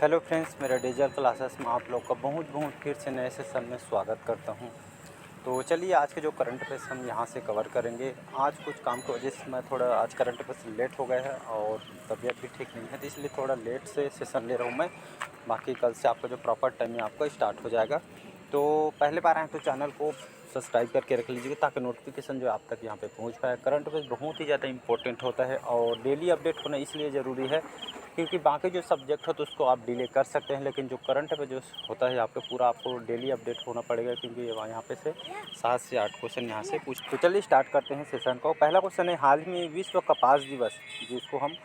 Hello friends, मेरा digital classes में आप लोग का बहुत बहुत फिर से नए सेशन में स्वागत करता हूं। तो चलिए आज के जो करंट अफेयर्स हम यहां से कवर करेंगे। आज कुछ काम की वजह से मैं थोड़ा आज करंट अफेयर्स लेट हो गया है और तबीयत भी ठीक नहीं है, तो इसलिए थोड़ा लेट से सेशन ले रहा हूं मैं। बाकी कल से आपका जो प्रॉपर टाइम है आपका स्टार्ट हो जाएगा। तो पहले बार आए तो चैनल को सब्सक्राइब करके रख लीजिएगा ताकि नोटिफिकेशन जो आप तक यहाँ पे पहुँच पाए। करंट अफेयर्स बहुत ही ज़्यादा इंपॉर्टेंट होता है और डेली अपडेट होना इसलिए ज़रूरी है क्योंकि बाकी जो सब्जेक्ट हो तो उसको आप डिले कर सकते हैं, लेकिन जो करंट अफेयर जो होता है आपके पूरा आपको डेली अपडेट होना पड़ेगा क्योंकि यहाँ पे से 7 से 8 क्वेश्चन यहाँ से पूछ। तो चलिए स्टार्ट करते हैं सेशन को। पहला क्वेश्चन है, हाल ही में विश्व कपास दिवस जिसको हम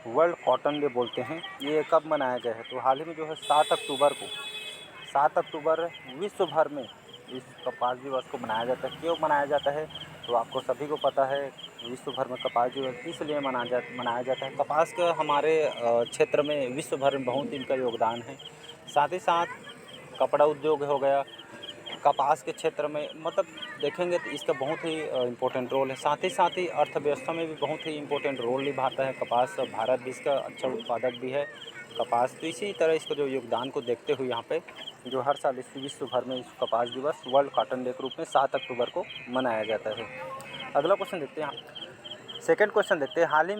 वर्ल्ड कॉटन डे बोलते हैं, ये कब मनाया गया है? तो हाल ही में जो है 7 अक्टूबर को, 7 अक्टूबर विश्व भर में इस कपास दिवस को मनाया जाता है। क्यों मनाया जाता है? तो आपको सभी को पता है विश्व भर में कपास दिवस इसलिए मनाया जाता है। कपास का हमारे क्षेत्र में विश्व भर में बहुत इनका योगदान है। साथ ही साथ कपड़ा उद्योग हो गया, कपास के क्षेत्र में मतलब देखेंगे तो इसका बहुत ही इम्पोर्टेंट रोल है। साथ ही अर्थव्यवस्था में भी बहुत ही इम्पोर्टेंट रोल निभाता है कपास। भारत भी इसका अच्छा उत्पादक भी है कपास। तो इसी तरह इसको जो योगदान को देखते हुए यहाँ पे जो हर साल इस विश्व भर में इस कपास दिवस वर्ल्ड कॉटन डे के रूप में 7 अक्टूबर को मनाया जाता है। अगला क्वेश्चन देखते हैं। सेकंड क्वेश्चन देखते हैं, हाल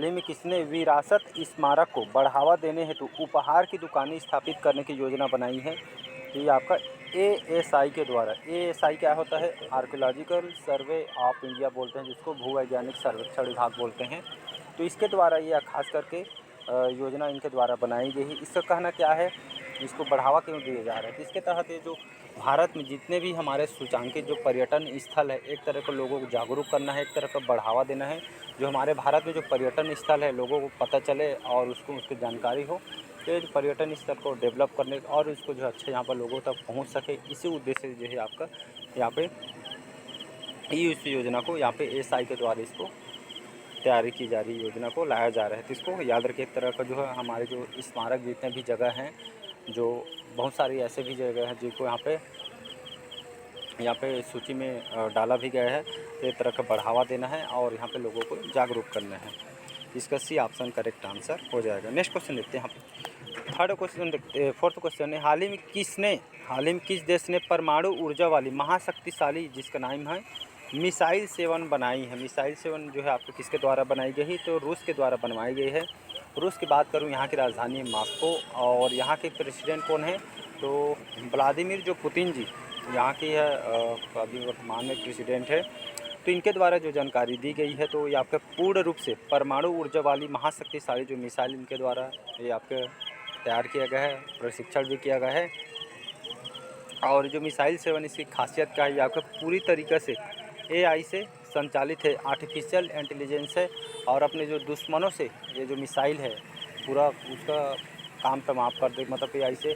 ही में किसने विरासत स्मारक को बढ़ावा देने हेतु उपहार की दुकानें स्थापित करने की योजना बनाई है? तो ये आपका ASI के द्वारा। ASI क्या होता है? आर्कियोलॉजिकल सर्वे ऑफ इंडिया बोलते हैं जिसको, भूवैज्ञानिक सर्वेक्षण विभाग बोलते हैं। तो इसके द्वारा ये खास करके योजना इनके द्वारा बनाई गई है। इसका कहना क्या है, इसको बढ़ावा क्यों दिया जा रहा है? तो इसके तहत ये जो भारत में जितने भी हमारे सूचांकित जो पर्यटन स्थल है, एक तरह के लोगों को जागरूक करना है, एक तरह का बढ़ावा देना है। जो हमारे भारत में जो पर्यटन स्थल है लोगों को पता चले और उसको उसकी जानकारी हो, तो ये पर्यटन स्थल को डेवलप करने और इसको जो अच्छा यहाँ पर लोगों तक पहुँच सके, इसी उद्देश्य से जो है आपका यहाँ पे इस योजना को यहाँ पे ASI के द्वारा इसको तैयारी की जा रही योजना को लाया जा रहा है। तो इसको याद रखिए, एक तरह का जो है हमारे जो स्मारक जितने भी जगह हैं, जो बहुत सारी ऐसे भी जगह हैं जिनको यहाँ पे सूची में डाला भी गया है। तो एक तरह का बढ़ावा देना है और यहाँ पे लोगों को जागरूक करना है। इसका C ऑप्शन करेक्ट आंसर हो जाएगा। नेक्स्ट क्वेश्चन देखते हैं। यहाँ पे थर्ड क्वेश्चन देखते, फोर्थ क्वेश्चन है, हाल ही में किस देश ने परमाणु ऊर्जा वाली महाशक्तिशाली जिसका नाम है मिसाइल 7 बनाई है? मिसाइल 7 जो है आपको किसके द्वारा बनाई गई? तो रूस के द्वारा बनवाई गई है। रूस की बात करूं, यहाँ की राजधानी है मॉस्को और यहाँ के प्रेसिडेंट कौन है? तो व्लादिमीर जो पुतिन जी यहाँ की है अभी वर्तमान में प्रेसिडेंट है। तो इनके द्वारा जो जानकारी दी गई है, तो ये आपके पूर्ण रूप से परमाणु ऊर्जा वाली महाशक्तिशाली जो मिसाइल इनके द्वारा ये आपके तैयार किया गया है, प्रशिक्षण भी किया गया है। और जो मिसाइल 7 इसकी खासियत क्या है, ये आपके पूरी तरीके से AI से संचालित है, आर्टिफिशियल इंटेलिजेंस है और अपने जो दुश्मनों से ये जो मिसाइल है पूरा उसका काम तमाम कर दे, मतलब AI से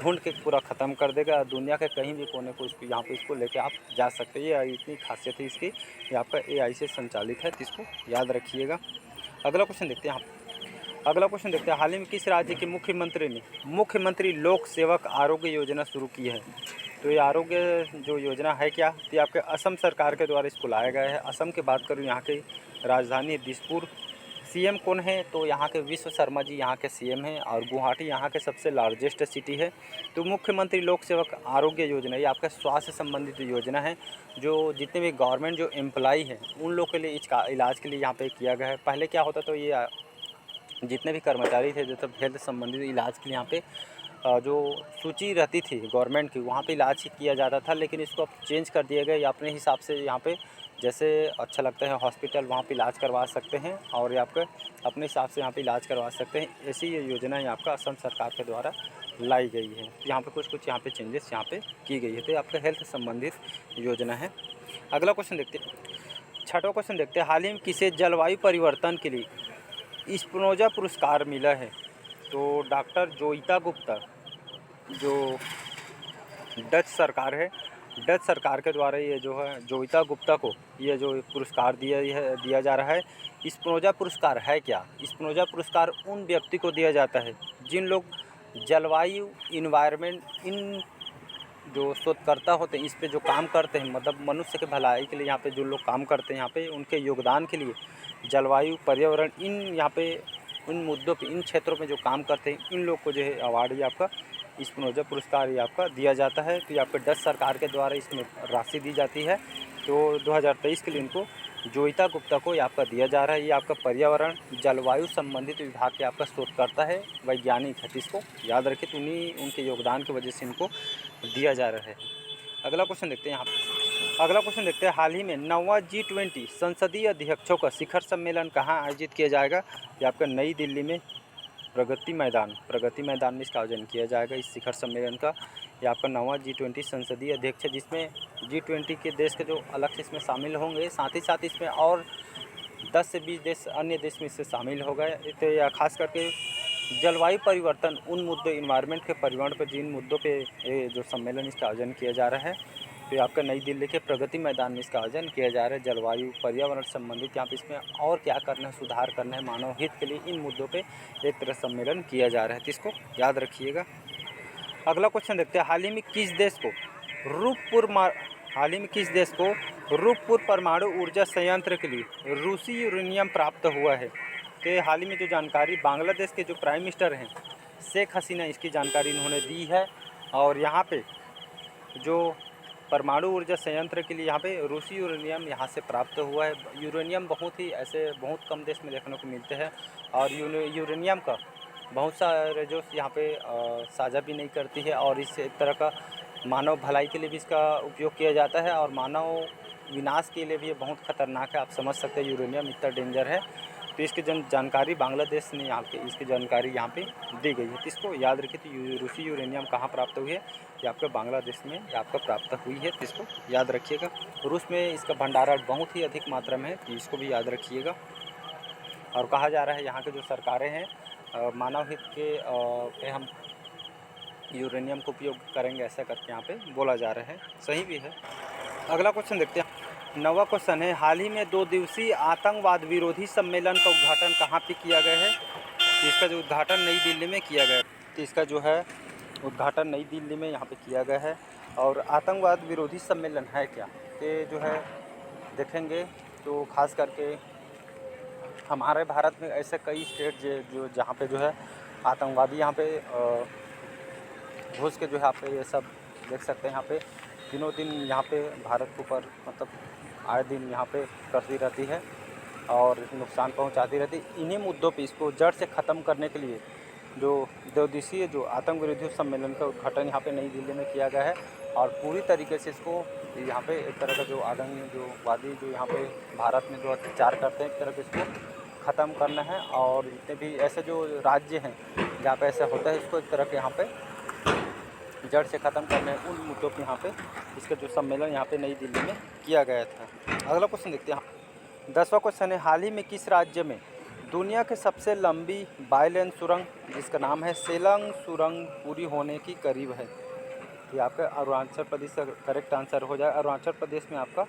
ढूंढ के पूरा ख़त्म कर देगा। दुनिया के कहीं भी कोने को इसको यहाँ पे इसको लेके आप जा सकते हैं। ये इतनी खासियत है इसकी, ये आपका AI से संचालित है, तो इसको याद रखिएगा। अगला क्वेश्चन देखते हैं। हाल ही में किस राज्य के मुख्यमंत्री लोक सेवक आरोग्य योजना शुरू की है? तो ये आरोग्य जो योजना है क्या? तो ये आपके असम सरकार के द्वारा इसको लाया गया है। असम की बात करूँ, यहाँ की राजधानी दिसपुर। CM कौन है? तो यहाँ के विश्व शर्मा जी यहाँ के CM हैं और गुवाहाटी यहाँ के सबसे लार्जेस्ट सिटी है। तो मुख्यमंत्री लोक सेवक आरोग्य योजना ये आपका स्वास्थ्य संबंधित योजना है, जो जितने भी गवर्नमेंट जो एम्प्लॉई हैं उन लोग के लिए इसका इलाज के लिए यहाँ पे किया गया है। पहले क्या होता तो ये जितने भी कर्मचारी थे जो सब हेल्थ संबंधित इलाज के लिए यहाँ पे जो सूची रहती थी गवर्नमेंट की, वहाँ पे इलाज किया जाता था, लेकिन इसको अब चेंज कर दिया गया। या अपने हिसाब से यहाँ पे जैसे अच्छा लगता है हॉस्पिटल वहाँ पे इलाज करवा सकते हैं और ये आपका अपने हिसाब से यहाँ पे इलाज करवा सकते हैं। ऐसी ये योजना यहाँ आपका असम सरकार के द्वारा लाई गई है। यहाँ पे कुछ यहाँ पे चेंजेस यहाँ पे की गई है। तो आपका हेल्थ संबंधित योजना है। अगला क्वेश्चन देखते हैं। छठवां क्वेश्चन देखते हैं, हाल ही में किसे जलवायु परिवर्तन के लिए स्पिनोजा पुरस्कार मिला है? तो डॉक्टर जोइता गुप्ता जो डच सरकार है, डच सरकार के द्वारा ये जो है जोइता गुप्ता को ये जो पुरस्कार दिया जा रहा है। स्पिनोजा पुरस्कार है क्या? स्पिनोजा पुरस्कार उन व्यक्ति को दिया जाता है जिन लोग जलवायु इन्वायरमेंट इन जो शोधकर्ता होते हैं इस पे जो काम करते हैं, मतलब मनुष्य के भलाई के लिए यहाँ पे जो लोग काम करते हैं, यहाँ पे उनके योगदान के लिए जलवायु पर्यावरण इन यहाँ पे उन मुद्दों पे, इन क्षेत्रों में जो काम करते हैं, इन लोग को जो है अवार्ड ये आपका स्पिनोजा पुरस्कार ये आपका दिया जाता है। तो ये आपके डच सरकार के द्वारा इसमें राशि दी जाती है। तो 2023 के लिए इनको जोइता गुप्ता को ये आपका दिया जा रहा है। ये आपका पर्यावरण जलवायु संबंधित विभाग के आपका शोधकर्ता है, वैज्ञानिक है, तो इसको याद रखिए। तो उन्हीं उनके योगदान की वजह से इनको दिया जा रहा है। अगला क्वेश्चन देखते हैं यहाँ पे। अगला क्वेश्चन देखते हैं, हाल ही में 9वां G20 संसदीय अध्यक्षों का शिखर सम्मेलन कहाँ आयोजित किया जाएगा? ये आपका नई दिल्ली में प्रगति मैदान में इसका आयोजन किया जाएगा। इस शिखर सम्मेलन का ये आपका 9वां G20 संसदीय अध्यक्ष है, जिसमें G20 के देश के जो अलग से इसमें शामिल होंगे, साथ ही साथ इसमें और 10 से 20 देश अन्य देश में इससे शामिल हो गए। तो या खास करके जलवायु परिवर्तन, उन मुद्दों इन्वायरमेंट के पर्यावरण पर जिन मुद्दों पे ये जो सम्मेलन इसका आयोजन किया जा रहा है, तो ये आपका नई दिल्ली के प्रगति मैदान में इसका आयोजन किया जा रहा है। जलवायु पर्यावरण संबंधित यहाँ पे इसमें और क्या करना है, सुधार करना है मानव हित के लिए, इन मुद्दों पे एक तरह सम्मेलन किया जा रहा है, तो इसको याद रखिएगा। अगला क्वेश्चन देखते हैं, हाल ही में किस देश को रूपपुर परमाणु ऊर्जा संयंत्र के लिए रूसी यूरेनियम प्राप्त हुआ है? तो हाल ही में जो जानकारी बांग्लादेश के जो प्राइम मिनिस्टर हैं शेख हसीना, इसकी जानकारी इन्होंने दी है। और यहाँ पे जो परमाणु ऊर्जा संयंत्र के लिए यहाँ पे रूसी यूरेनियम यहाँ से प्राप्त हुआ है। यूरेनियम बहुत कम देश में देखने को मिलते हैं, और यूरेनियम का बहुत सारे जो यहाँ पे साझा भी नहीं करती है, और इस एक तरह का मानव भलाई के लिए भी इसका उपयोग किया जाता है, और मानव विनाश के लिए भी ये बहुत खतरनाक है। आप समझ सकते हैं यूरेनियम इतना डेंजर है। तो इसकी जानकारी बांग्लादेश ने यहाँ पे इसकी जानकारी यहाँ पे दी गई है, तो इसको याद रखिए। तो रूसी यूरेनियम कहाँ प्राप्त हुई है? ये आपके बांग्लादेश में ये आपका प्राप्त हुई है, तो इसको याद रखिएगा। रूस में इसका भंडारण बहुत ही अधिक मात्रा में है, तो इसको भी याद रखिएगा। और कहा जा रहा है यहाँ के जो सरकारें हैं मानव हित के हम यूरेनियम का उपयोग करेंगे, ऐसा करके यहाँ पे बोला जा रहा है, सही भी है। अगला क्वेश्चन देखते हैं। 9वां क्वेश्चन है, हाल ही में 2 दिवसीय आतंकवाद विरोधी सम्मेलन का उद्घाटन कहाँ पे किया गया है? इसका जो उद्घाटन नई दिल्ली में किया गया है, तो इसका जो है उद्घाटन नई दिल्ली में यहाँ पे किया गया है। और आतंकवाद विरोधी सम्मेलन है क्या, ये जो है देखेंगे तो खास करके हमारे भारत में ऐसे कई स्टेट जो जहाँ पे जो है आतंकवादी यहाँ पे घुस के जो है आप ये सब देख सकते हैं। यहाँ पे दिनों दिन यहाँ पे भारत के ऊपर मतलब आए दिन यहाँ पे करती रहती है और नुकसान पहुँचाती रहती है। इन्हीं मुद्दों पे इसको जड़ से ख़त्म करने के लिए जो 2 दिवसीय जो आतंक विरोधी सम्मेलन का उद्घाटन यहाँ पे नई दिल्ली में किया गया है। और पूरी तरीके से इसको यहाँ पे एक तरह का जो आतंकवादी जो यहाँ पे भारत में जो अत्याचार करते हैं, एक तरह से इसको ख़त्म करना है। और जितने भी ऐसे जो राज्य हैं जहाँ पे ऐसा होता है, इसको एक तरह के यहाँ पे जड़ से ख़त्म करना है। उन मुद्दों पे यहाँ पे इसका जो सम्मेलन यहाँ पे नई दिल्ली में किया गया था। अगला क्वेश्चन देखते हैं। 10वां क्वेश्चन है, हाल ही में किस राज्य में दुनिया की सबसे लंबी बायलेन सुरंग जिसका नाम है सेलंग सुरंग पूरी होने की करीब है? ये आपका अरुणाचल प्रदेश का करेक्ट आंसर हो जाए। अरुणाचल प्रदेश में आपका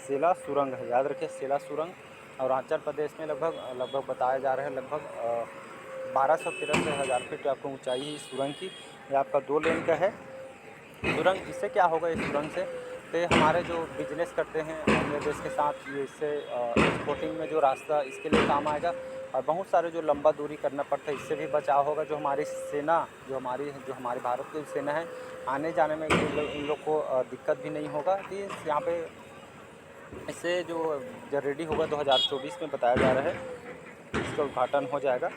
सेला सुरंग है, याद रखिए सेला सुरंग अरुणाचल प्रदेश में लगभग बताया जा रहा है लगभग 1213 फीट आपको ऊंचाई है इस सुरंग की। ये आपका 2 लेन का है सुरंग। इससे क्या होगा इस सुरंग से, तो हमारे जो बिजनेस करते हैं अन्य देश के साथ, ये इससे एक्सपोर्टिंग में जो रास्ता इसके लिए काम आएगा। और बहुत सारे जो लंबा दूरी करना पड़ता है इससे भी बचाव होगा। जो हमारी सेना जो हमारे भारत की सेना है, आने जाने में इन लोग को दिक्कत भी नहीं होगा। तो यहाँ पे इससे जो रेडी होगा 2024 में बताया जा रहा है इसका उद्घाटन हो जाएगा।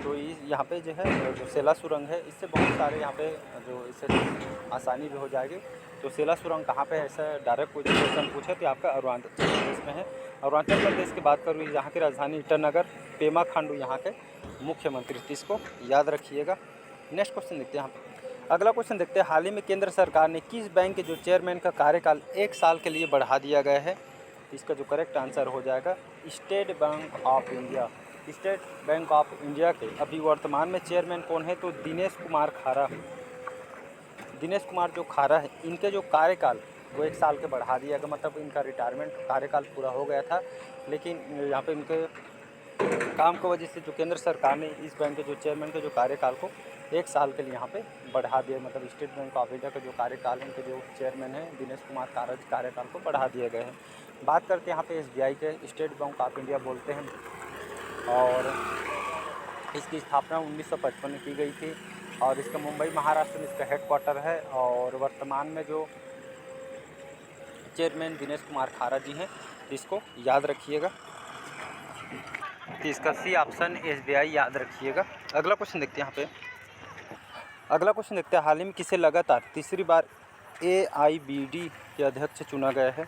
तो यहाँ पे जो है जो सेला सुरंग है, इससे बहुत सारे यहाँ पे जो इससे आसानी भी हो जाएगी। तो सेला सुरंग कहाँ पे है, ऐसा डायरेक्ट कोई क्वेश्चन पूछे तो आपका अरुणाचल प्रदेश में है। अरुणाचल प्रदेश की बात करूँ, यहाँ की राजधानी ईटानगर, पेमा खांडू यहाँ के मुख्यमंत्री, इसको याद रखिएगा। नेक्स्ट क्वेश्चन देखते हैं यहाँ पे। अगला क्वेश्चन देखते हैं, हाल ही में केंद्र सरकार ने किस बैंक के जो चेयरमैन का कार्यकाल 1 साल के लिए बढ़ा दिया गया है? इसका जो करेक्ट आंसर हो जाएगा state bank of India. State bank of India के अभी वर्तमान में चेयरमैन कौन है, तो दिनेश कुमार खारा। दिनेश कुमार जो खारा है, इनके जो कार्यकाल वो 1 साल के बढ़ा दिया गया, मतलब इनका रिटायरमेंट कार्यकाल पूरा हो गया था। लेकिन यहाँ पे इनके काम की वजह से जो केंद्र सरकार ने इस बैंक के जो चेयरमैन के जो कार्यकाल को 1 साल के लिए यहाँ पे बढ़ा दिया, मतलब स्टेट बैंक ऑफ इंडिया का जो कार्यकाल है, इनके जो चेयरमैन है दिनेश कुमार खारा कार्यकाल को बढ़ा दिए गए हैं। बात करते हैं यहाँ पे SBI के, स्टेट बैंक ऑफ इंडिया बोलते हैं। और इसकी स्थापना 1955 में की गई थी और इसका मुंबई महाराष्ट्र में इसका हेडक्वार्टर है। और वर्तमान में जो चेयरमैन दिनेश कुमार खारा जी हैं, इसको याद रखिएगा। तो इसका सी ऑप्शन SBI याद रखिएगा। अगला क्वेश्चन देखते हैं यहाँ पे। अगला क्वेश्चन देखते हैं, हाल ही में किसे लगातार तीसरी बार AIBD के अध्यक्ष चुना गया है?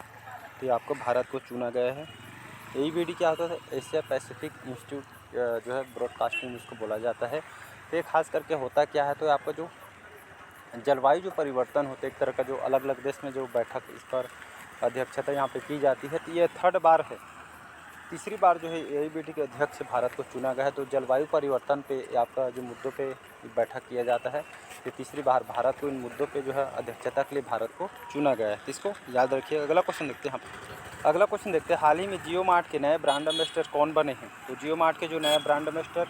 तो ये आपको भारत को चुना गया है। AIBD क्या होता है? एशिया पैसिफिक इंस्टीट्यूट जो है ब्रॉडकास्टिंग इसको बोला जाता है। तो ये खास करके होता क्या है, तो आपका जो जलवायु जो परिवर्तन होते एक तरह का, जो अलग अलग देश में जो बैठक इस पर अध्यक्षता यहाँ पे की जाती है, तो ये थर्ड बार है, तीसरी बार जो है AIBD के अध्यक्ष भारत को चुना गया है। तो जलवायु परिवर्तन पे आपका जो मुद्दों पे बैठक किया जाता है, ये तीसरी बार भारत को इन मुद्दों पे जो है अध्यक्षता के लिए भारत को चुना गया है। तो इसको याद रखिए। अगला क्वेश्चन देखते हैं हम। अगला क्वेश्चन देखते हैं, हाल ही में जियो मार्ट के नए ब्रांड एम्बेसडर कौन बने हैं? तो जियो मार्ट के जो नए ब्रांड एम्बेसडर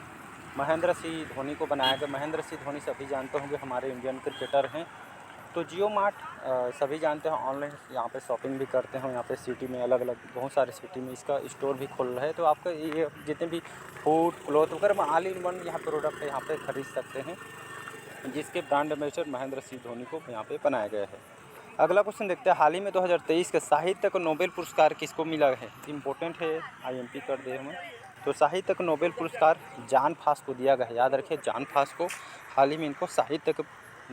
महेंद्र सिंह धोनी को बनाया गया। महेंद्र सिंह धोनी सभी जानते होंगे, हमारे इंडियन क्रिकेटर हैं। तो जियो मार्ट सभी जानते हैं, ऑनलाइन यहाँ पे शॉपिंग भी करते हैं। यहाँ पे सिटी में अलग अलग बहुत सारे सिटी में इसका स्टोर भी खोल रहा है। तो आपका ये जितने भी फूड क्लॉथ वगैरह ऑल इन वन यहाँ प्रोडक्ट यहाँ पे खरीद सकते हैं, जिसके ब्रांड एम्बेसडर महेंद्र सिंह धोनी को यहाँ पे बनाया गया है। अगला क्वेश्चन देखते हैं, हाल ही में 2023 के साहित्य को नोबेल पुरस्कार किसको मिला है? इंपॉर्टेंट है, IMP कर दे हमें। तो साहित्य को नोबेल पुरस्कार जॉन फॉस को दिया गया है। याद रखिए, जॉन फॉस को हाल ही में इनको साहित्य का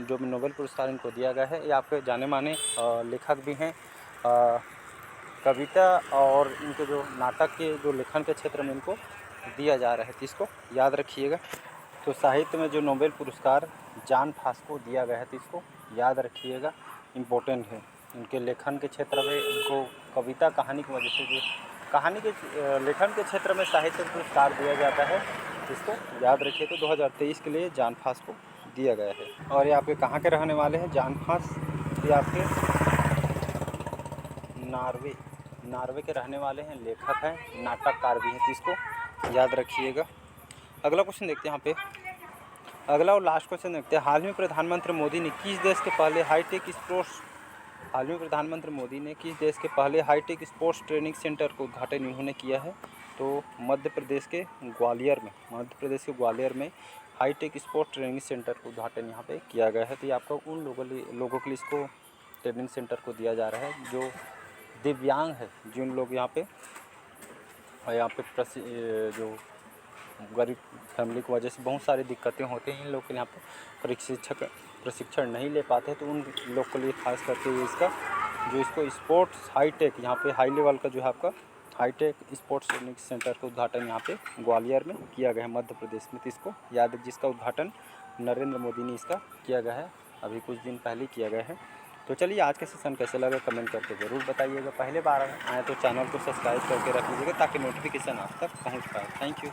जो नोबेल पुरस्कार इनको दिया गया है। ये आपके जाने माने लेखक भी हैं। कविता और इनके जो नाटक के जो लेखन के क्षेत्र में इनको दिया जा रहा है, तो इसको याद रखिएगा। तो साहित्य में जो नोबेल पुरस्कार जॉन फॉस को दिया गया है, तो इसको याद रखिएगा, इम्पोर्टेंट है। इनके लेखन के क्षेत्र में इनको कविता कहानी की वजह से जो कहानी के लेखन के क्षेत्र में साहित्य पुरस्कार दिया जाता है, इसको याद रखिए। तो 2023 के लिए जॉन फॉस को दिया गया है। और ये आपके कहाँ के रहने वाले हैं? जॉन फॉस ये आपके नॉर्वे के रहने वाले हैं, लेखक हैं, नाटककार भी हैं, तो इसको याद रखिएगा। अगला क्वेश्चन देखते हैं यहाँ पे। अगला और लास्ट क्वेश्चन देखते हैं, हाल में प्रधानमंत्री मोदी ने किस देश के पहले हाईटेक स्पोर्ट्स ट्रेनिंग सेंटर को उद्घाटन इन्होंने किया है? तो मध्य प्रदेश के ग्वालियर में हाईटेक स्पोर्ट्स ट्रेनिंग सेंटर का उद्घाटन यहाँ पे किया गया है। तो ये आपका उन लोगों के लिए इसको ट्रेनिंग सेंटर को दिया जा रहा है जो दिव्यांग है, जिन लोग यहाँ पे जो गरीब फैमिली की वजह से बहुत सारी दिक्कतें होती हैं, इन लोग के लिए यहाँ पर प्रशिक्षण नहीं ले पाते, तो उन लोग के लिए खास करके इसको स्पोर्ट्स हाईटेक यहाँ पे हाई लेवल का जो है आपका हाईटेक स्पोर्ट्स ट्रेनिंग सेंटर का उद्घाटन यहाँ पे ग्वालियर में किया गया है, मध्य प्रदेश में। तो इसको याद है, जिसका उद्घाटन नरेंद्र मोदी ने इसका किया गया है, अभी कुछ दिन पहले किया गया है। तो चलिए, आज का सेशन कैसे लगा कमेंट करके ज़रूर बताइएगा। पहले बार आए तो चैनल को सब्सक्राइब करके रख लीजिएगा ताकि नोटिफिकेशन आप तक पहुँच पाए। Thank you.